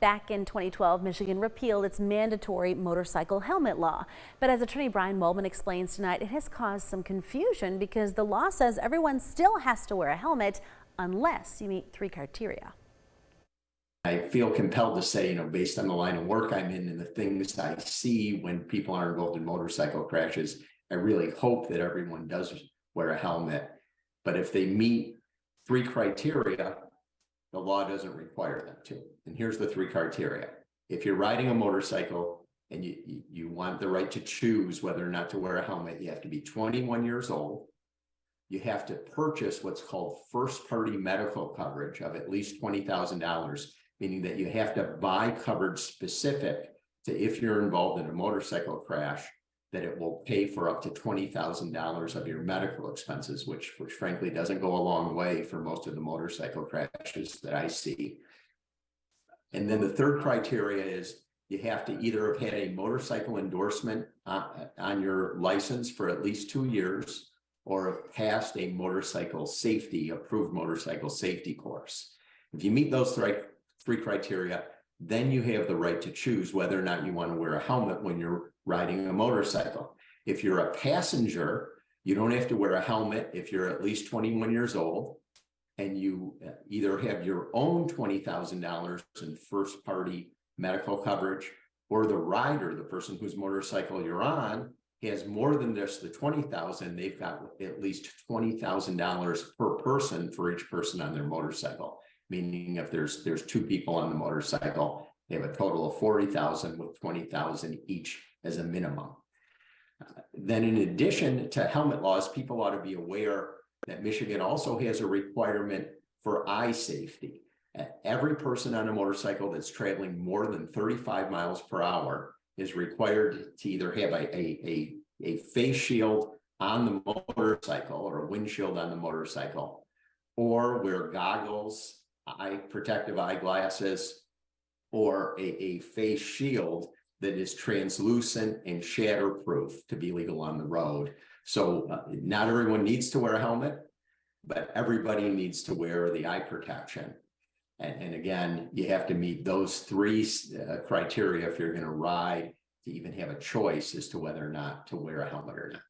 Back in 2012, Michigan repealed its mandatory motorcycle helmet law. But as attorney Brian Waldman explains tonight, it has caused some confusion because the law says everyone still has to wear a helmet unless you meet 3 criteria. I feel compelled to say, based on the line of work I'm in and the things I see when people are involved in motorcycle crashes, I really hope that everyone does wear a helmet. But if they meet 3 criteria, the law doesn't require them to. And here's the 3 criteria. If you're riding a motorcycle and you want the right to choose whether or not to wear a helmet, you have to be 21 years old. You have to purchase what's called first-party medical coverage of at least $20,000, meaning that you have to buy coverage specific to if you're involved in a motorcycle crash, that it will pay for up to $20,000 of your medical expenses, which frankly doesn't go a long way for most of the motorcycle crashes that I see. And then the 3rd criteria is you have to either have had a motorcycle endorsement on your license for at least 2 years, or have passed a approved motorcycle safety course. If you meet those 3 criteria, then you have the right to choose whether or not you want to wear a helmet when you're riding a motorcycle. If you're a passenger, you don't have to wear a helmet if you're at least 21 years old, and you either have your own $20,000 in first-party medical coverage, or the rider, the person whose motorcycle you're on, has more than just the $20,000. They've got at least $20,000 per person for each person on their motorcycle. Meaning if there's 2 people on the motorcycle, they have a total of $40,000 with $20,000 each as a minimum. Then in addition to helmet laws, people ought to be aware that Michigan also has a requirement for eye safety. Every person on a motorcycle that's traveling more than 35 miles per hour is required to either have a face shield on the motorcycle or a windshield on the motorcycle, or wear goggles, protective eyeglasses, or a face shield that is translucent and shatterproof to be legal on the road. So not everyone needs to wear a helmet, but everybody needs to wear the eye protection. And again, you have to meet those 3 criteria if you're going to ride, to even have a choice as to whether or not to wear a helmet or not.